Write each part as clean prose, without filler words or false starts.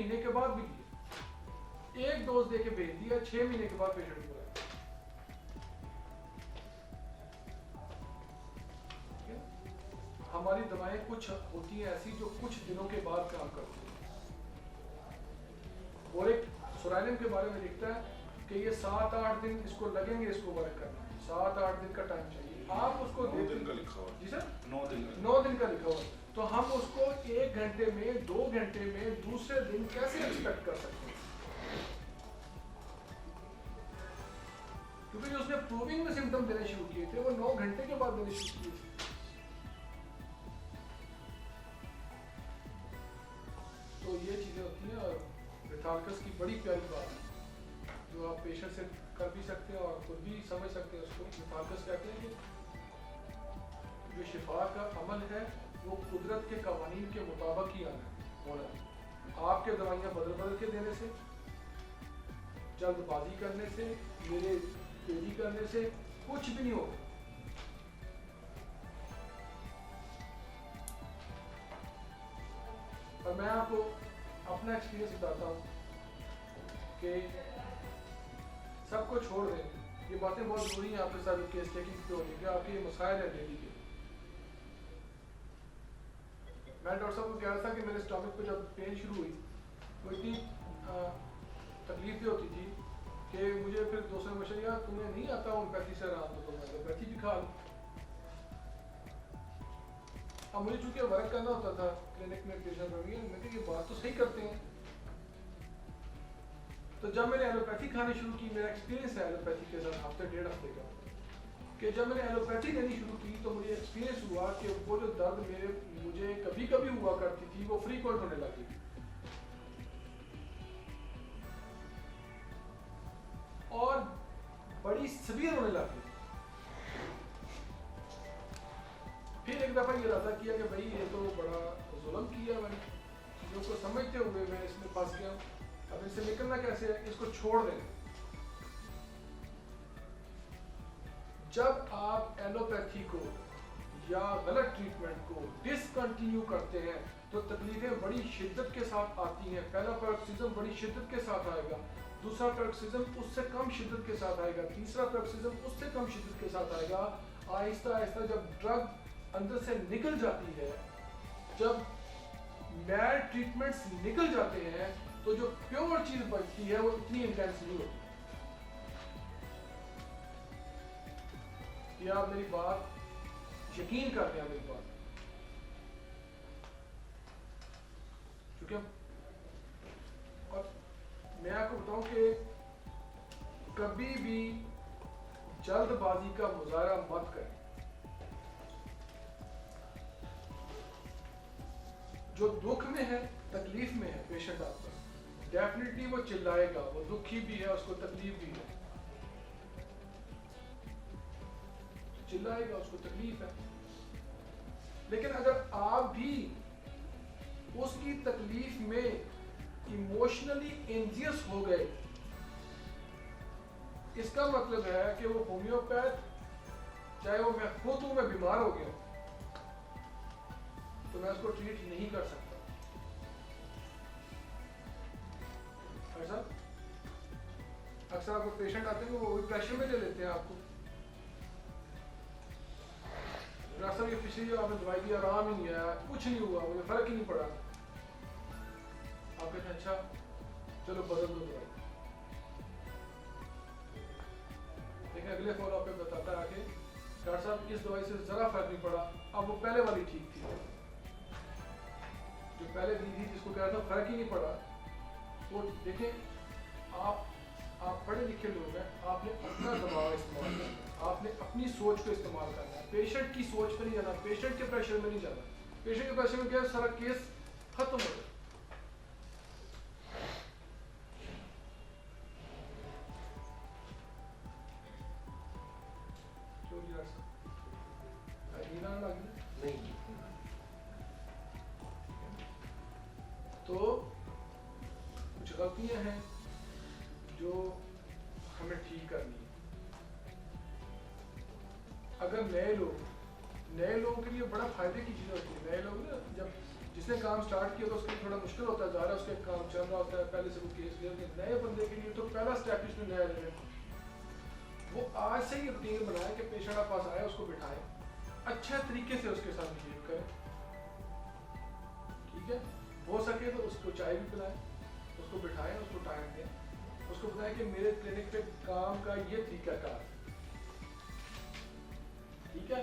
महीने के बाद भी दिए, एक डोज दे के भेज दिया, 6 महीने के बाद पेशेंट को आया। हमारी दवाएं कुछ होती हैं ऐसी जो कुछ दिनों के बाद काम करती हैं। और एक सोरानियम के बारे में लिखता है कि ये 7-8 दिन इसको लगेंगे इसको वर्क करने, 7-8 दिन का टाइम चाहिए। आप उसको 9 दिन का लिखा हुआ जी सर 9 दिन 9 दिन का लिखा हुआ, तो हम उसको 1 घंटे में 2 घंटे में दूसरे दिन कैसे एक्सपेक्ट कर सकते हैं? क्योंकि जो उसने प्रूविंग में सिम्टम देने शुरू किए थे वो 9 घंटे के बाद देने शुरू किए थे। तो ये चीजें होती हैं। और विथालकस की बड़ी प्यारी बात है जो आप पेशेंट से कर भी सकते हैं और खुद भी समझ सकते हैं उसको। विथालकस कहते हैं कि जो शिफा का अमल है वो कुदरत के कवानीन के मुताबिक ही होना है। आपके दवाइयाँ बदल के देने से, जल्दबाजी करने से, मेरे तेजी करने से कुछ भी नहीं होगा। और मैं आपको अपना एक्सपीरियंस बताता हूँ कि सबको छोड़ दें। ये बातें बहुत जरूरी हैं आपके साथ केस टेकिंग पे होने के, आपके ये मसाइल है डेली के। मैं डॉक्टर साहब को कह रहा था कि मेरे स्टमक पे जब पेन शुरू हुई वो इतनी तकलीफ होती थी कि मुझे फिर दोस्तों ने पूछा यार तुम्हें नहीं आता होम्योपैथी से आराम, तो मैं होम्योपैथी भी खा लूँ। अब मुझे चूंकि वर्क करना होता था क्लिनिक में पेशेंट हो गई, मैं ये बात तो सही करते हैं। तो जब मैंने एलोपैथी खानी शुरू की, मेरा एक्सपीरियंस है एलोपैथी के साथ हफ्ते 1.5 हफ्ते का, कि जब मैंने एलोपैथी लेनी शुरू की तो मुझे एक्सपीरियंस हुआ कि वो जो दर्द मुझे कभी कभी हुआ करती थी वो फ्रीक्वेंट होने लगी और बड़ी सीवियर होने लगी। फिर एक दफा ये इरादा किया कि भाई ये तो बड़ा जुल्म किया मैंने, चीजों को समझते हुए मैं इसमें फंस गया, अब इससे निकलना कैसे है, इसको छोड़ देना। जब आप एलोपैथी को या गलत ट्रीटमेंट को डिसकंटिन्यू करते हैं तो तकलीफें बड़ी शिद्दत के साथ आती हैं। पहला पैरोक्सिज्म बड़ी शिद्दत के साथ आएगा, दूसरा पैरोक्सिज्म उससे कम शिद्दत के साथ आएगा, तीसरा पैरोक्सिज्म उससे कम शिद्दत के साथ आएगा। आहिस्ता आहिस्ता जब ड्रग अंदर से निकल जाती है, जब मैड ट्रीटमेंट्स निकल जाते हैं, तो जो प्योर चीज बचती है वो इतनी इंटेंस नहीं होती। ये आप मेरी बात यकीन करते हैं मेरी बात, क्योंकि और मैं आपको बताऊं कि कभी भी जल्दबाजी का मुजाहरा मत करें। जो दुख में है, तकलीफ में है पेशेंट आपका, डेफिनेटली वो चिल्लाएगा, वो दुखी भी है, उसको तकलीफ भी है, चिल्लाएगा, उसको तकलीफ है। लेकिन अगर आप भी उसकी तकलीफ में इमोशनली एंजियस हो गए, इसका मतलब है कि वो होम्योपैथ, चाहे वो मैं खुद हूं, मैं बीमार हो गया तो मैं उसको ट्रीट नहीं कर सकता। ऐसा अक्सर आपको पेशेंट आते हैं वो भी प्रेशर में ले लेते हैं आपको, डॉक्टर साहब ये पिछली जो आपने दवाई दी आराम ही नहीं आया, कुछ नहीं हुआ, मुझे फर्क ही नहीं पड़ा। आप कहते हैं अच्छा चलो बदल दो दवाई। लेकिन अगले फॉलो अप पे बताता है आगे डॉक्टर साहब इस दवाई से जरा फर्क नहीं पड़ा, अब वो पहले वाली ठीक थी, जो पहले दी थी जिसको कह रहा था फर्क ही नहीं पड़ा। वो देखें, आप पढ़े लिखे लोग हैं, आपने अपना दबाव इस्तेमाल करना है, आपने अपनी सोच को इस्तेमाल करना है, पेशेंट की सोच पे नहीं जाना, पेशेंट के प्रेशर में नहीं जाना। पेशेंट के प्रेशर में क्या है, सारा केस खत्म हो गया। नहीं तो कुछ गलतियां हैं जो हमें ठीक करनी है। अगर नए लोगों के लिए बड़ा फायदे की चीज़ होती है, नए लोग ना जब जिसने काम स्टार्ट किया तो उसके लिए थोड़ा मुश्किल होता जा रहा है, उसके काम चल रहा होता है, पहले से वो केस क्लियर। नए बंदे के लिए तो पहला स्टेप इसमें नया एलिमेंट, वो आज से ही रूटीन बनाए कि पेशेंट आप पास आए उसको बिठाए, अच्छे तरीके से उसके साथ बिहेव करें, ठीक है। हो सके तो उसको चाय भी पिलाएं, उसको बिठाएं, उसको टाइम दें, उसको बताएं कि मेरे क्लिनिक पे काम का ये तरीकाकार, ठीक है,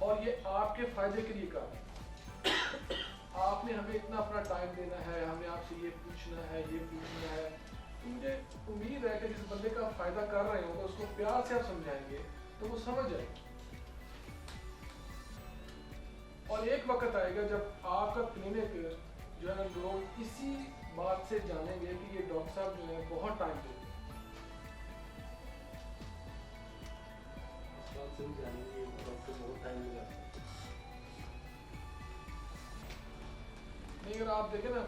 और ये आपके फायदे के लिए काम है। आपने हमें इतना अपना टाइम देना है, हमें आपसे ये पूछना है, ये पूछना है। मुझे उम्मीद है कि जिस बंदे का फायदा कर रहे हो तो उसको प्यार से आप समझाएंगे तो वो समझ जाएगा। और एक वक्त आएगा जब आपका क्लिनिक जो है ना, लोग इसी बात से जानेंगे कि ये डॉक्टर साहब जो है बहुत टाइम देते हैं। इस बात से भी जानेंगे डॉक्टर बहुत टाइम लगा। नहीं, अगर आप देखें ना,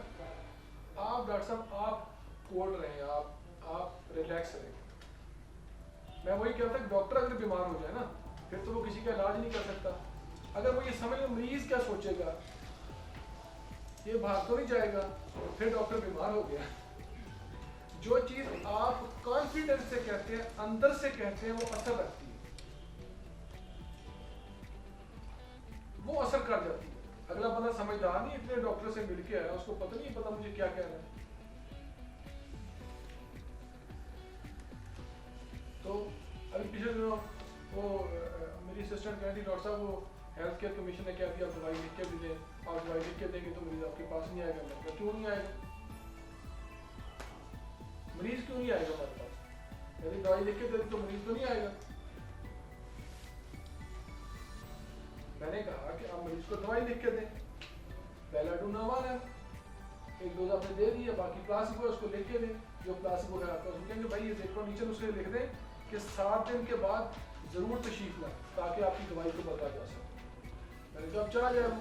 आप डॉक्टर साहब आप कोल्ड रहें, आप रिलैक्स रहें। मैं वही कहता हूँ, डॉक्टर अगर बीमार हो जाए ना फिर तो वो किसी का इलाज नहीं कर सकता। अगर वो ये समझ ले मरीज क्या सोचेगा, ये भाग तो नहीं जाएगा, फिर डॉक्टर बीमार हो गया। जो चीज आप कॉन्फिडेंस से कहते हैं, अंदर से कहते हैं, वो असर रखती है, वो असर कर जाती है। अगला बंदा समझदार नहीं, इतने डॉक्टर से मिलके आया, उसको पता नहीं पता मुझे क्या कह रहा है। तो अभी पिछले दिनों वो मेरी असिस्टेंट कह रही थी, डॉक्टर साहब वो हेल्थ केयर कमीशन ने क्या दिया, आप दवाई लिख के भी दें, आप दवाई लिख के देंगे तो मरीज आपके पास नहीं आएगा। मतलब क्यों नहीं आएगा, मरीज क्यों नहीं आएगा हमारे पास? यदि दवाई लिख के दे तो मरीज तो नहीं आएगा। मैंने कहा कि आप मरीज को दवाई लिख के दें, बेलाडूनावाल है, एक डोज आपने दे दी है, बाकी प्लासिबो है, उसको लिख के दें। जो प्लासिबो है आपका उसको कहेंगे भाई ये देखो नीचे उसके लिख दें कि 7 दिन के बाद जरूर तशरीफ लाएं ताकि आपकी दवाई को बता जा सके। मैंने कहा अब चला जाए, वो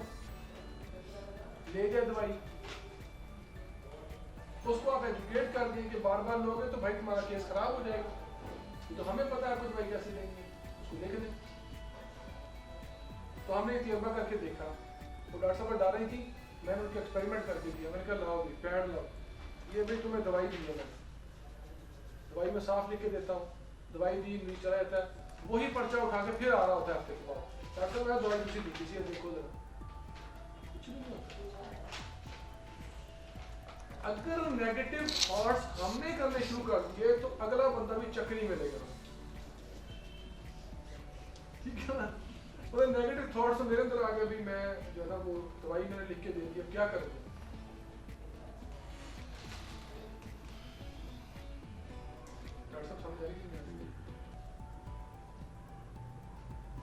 ले जाए दवाई, उसको आप एजुकेट कर दें कि बार बार लोगे तो भाई तुम्हारा केस खराब हो जाएगा, तो हमें पता है आपको दवाई कैसे देंगे, उसको लिख दें। तो हमने तजर्बा करके देखा, वो डॉक्टर साहब डा रही थी, मैंने उनके एक्सपेरिमेंट करके दिया। मैंने कहा लाओ भी पैड लाओ, ये भाई तुम्हें दवाई दी है, मैं दवाई में साफ लिख के देता हूँ, दवाई दी, मरीज चला जाता है, वही पर्चा उठा के फिर आ रहा होता है हफ्ते के बाद, डॉक्टर मैं दवाई दूसरी दी किसी देखो जरा, कुछ नहीं होता। अगर नेगेटिव थॉट्स हमने करने शुरू कर दिए तो अगला बंदा भी चक्री में लेगा, ठीक है ना। तो नेगेटिव थॉट्स तो मेरे अंदर आ गया, भी मैं जो है ना वो दवाई मैंने लिख के दे दी, अब क्या करूँगा। डॉक्टर साहब समझ आएगी नहीं?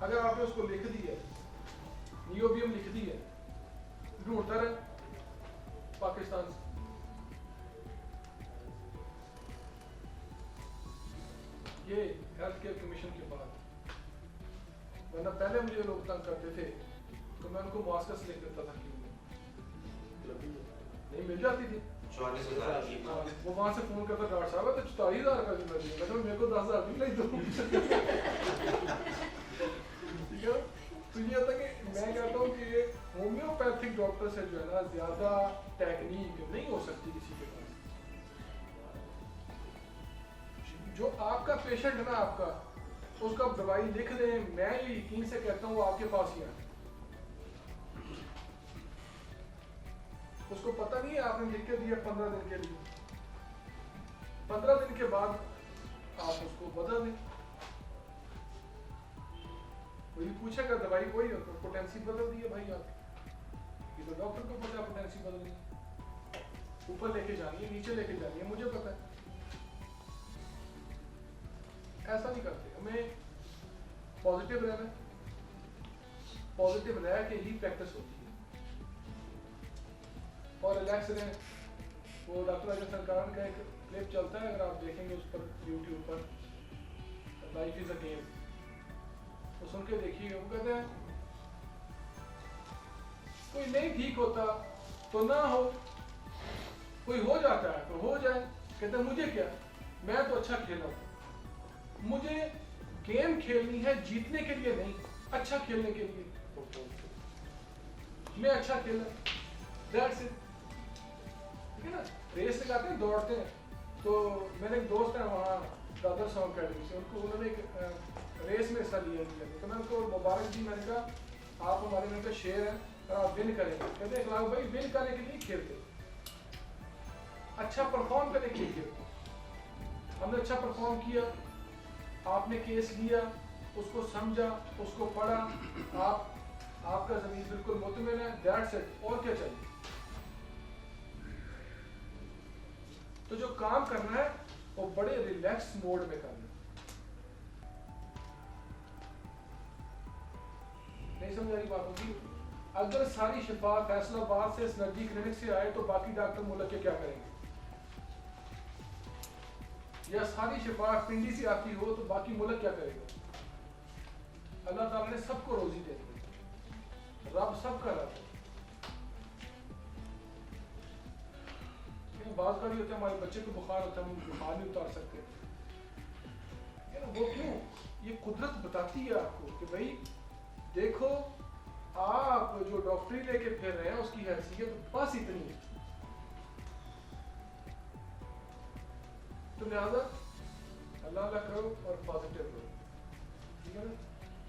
अगर आपने उसको लिख दी है, नियोबियम लिख दी है, ढूंढता रहे पाकिस्तान से, ये हेल्थ केयर कमीशन के बाद, वरना पहले मुझे लोग तंग करते थे तो मैं उनको मास्टर्स लिख देता था कि नहीं मिल जाती थी। 44,000 की वो वहां से फोन करता, डॉक्टर साहब तो 44,000 का मैं दिया, मैं मेरे को 10,000 भी नहीं दो। ठीक है, तो ये होता कि मैं कहता हूँ कि होम्योपैथिक डॉक्टर से जो है ना ज्यादा टेक्निक नहीं हो सकती किसी के पास। जो आपका पेशेंट है ना, आपका उसका दवाई लिख दें, मैं ये यकीन से कहता हूँ वो आपके पास ही आए। उसको पता नहीं है आपने लिख के दिया 15 दिन के लिए, 15 दिन के बाद आप उसको बदल दें। कोई पूछेगा दवाई वही हो तो पोटेंसी बदल दी है भाई आपकी, ये तो डॉक्टर को पता पोटेंसी बदलनी, ऊपर लेके जानी है नीचे लेके जानी है, मुझे पता है। ऐसा नहीं करते, हमें पॉजिटिव रहना, पॉजिटिव रह के ही प्रैक्टिस होती है, और रिलैक्स रहें। वो डॉक्टर अजय सरकार का एक क्लिप चलता है, अगर आप देखेंगे उस पर यूट्यूब पर, लाइफ इज अ गेम, तो सुन के देखिए। वो कहते हैं कोई नहीं ठीक होता तो ना हो, कोई हो जाता है तो हो जाए। कहते हैं मुझे क्या, मैं तो अच्छा खेला हूं, मुझे गेम खेलनी है जीतने के लिए नहीं, अच्छा खेलने के लिए। मैं अच्छा खेला, दैट्स इट। ठीक है ना, रेस लगाते हैं, दौड़ते हैं। तो मेरे एक दोस्त है वहाँ दादर सॉन्ग अकेडमी से, उन्होंने एक रेस में हिस्सा लिया है। तो मैं उनको मुबारक दी, मैंने कहा आप हमारे में का शेर हैं और आप विन करेंगे। कहते हैं इकलाक भाई विन करने के लिए खेलते, अच्छा परफॉर्म करने के लिए खेलते। हमने अच्छा परफॉर्म किया, आपने केस लिया, उसको समझा, उसको पढ़ा, आपका ज़मीन बिल्कुल मुतमिन है, दैट्स इट। और क्या चाहिए? तो जो काम करना है वो बड़े रिलैक्स मोड में करना है। नहीं समझ आ रही बात होगी? अगर सारी शिफा फैसलाबाद से सिनर्जी क्लिनिक से आए तो बाकी डॉक्टर मुल्क के क्या करेंगे? या सारी शिफा पिंडी से आती हो तो बाकी मुल्क क्या करेगा? अल्लाह ताला ने सबको रोजी दे दी, रब सबका रब है। बात करी होते हैं हमारे बच्चे को बुखार होता है, हम बुखार नहीं उतार सकते। वो क्यों? ये कुदरत बताती है आपको कि भाई देखो, आप जो डॉक्टरी लेके फिर रहे हैं उसकी हैसियत बस इतनी है। तो लिहाजा अल्लाह अल्लाह करो और पॉजिटिव करो। ठीक है ना,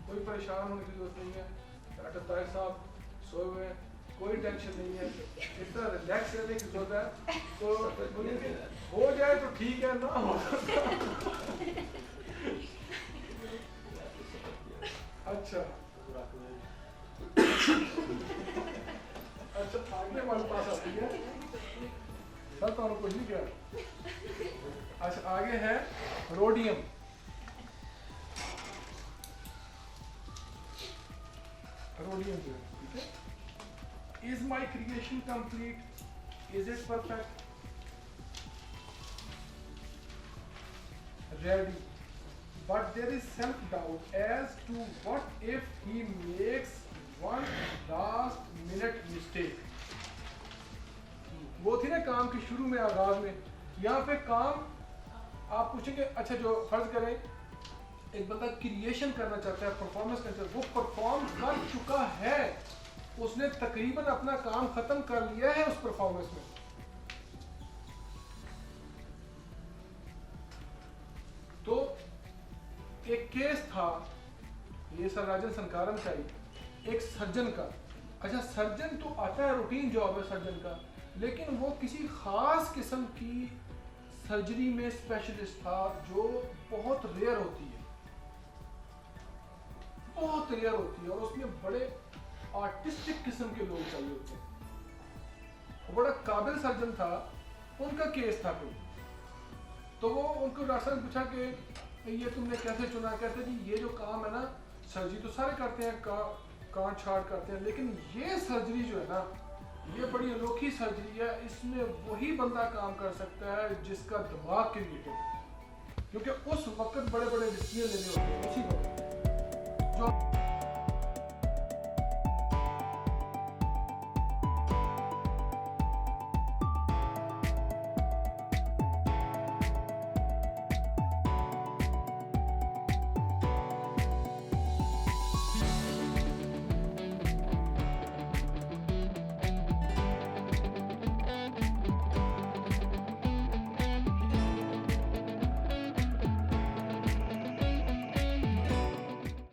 कोई परेशान होने की जरूरत नहीं है। डॉक्टर ताहिर साहब सोए हुए हैं, कोई टेंशन नहीं है, इतना रिलैक्स रहने की जरूरत है। तो हो जाए तो ठीक है, ना हो अच्छा अच्छा आगे हमारे पास आती है सर, तो कुछ नहीं किया। अच्छा आगे है रोडियम। रोडियम जो है, ठीक है। Is my creation complete? Is it perfect? Ready. But there is self-doubt as to what if he makes one last minute mistake. वो थी ना काम की शुरू में, आगाज में। यहाँ पे काम आप पूछेंगे, अच्छा जो फर्ज करें एक बंदा क्रिएशन करना चाहता है, परफॉर्मेंस करना चाहता है, वो परफॉर्म कर चुका है, उसने तकरीबन अपना काम खत्म कर लिया है उस परफॉर्मेंस में। तो एक केस था, ये सर राजन संकारम का ही, एक सर्जन का। अच्छा सर्जन तो आता है, रूटीन जॉब है सर्जन का, लेकिन वो किसी खास किस्म की सर्जरी में स्पेशलिस्ट था जो बहुत रेयर होती है, बहुत रेयर होती है, और उसमें बड़े आर्टिस्टिक किस्म के लोग चाहिए होते हैं। बड़ा काबिल सर्जन था, उनका केस था कोई। तो वो उनको डॉक्टर ने पूछा कि ये तुमने कैसे चुना? कहते जी ये जो काम है ना, सर्जरी तो सारे करते हैं, काट छाट करते हैं, लेकिन ये सर्जरी जो है ना, ये बड़ी अनोखी सर्जरी है, इसमें वही बंदा काम कर सकता है जिसका दिमाग क्रिएटिव है, क्योंकि उस वक्त बड़े बड़े डिसीजन लेने होते हैं उसी वक्त।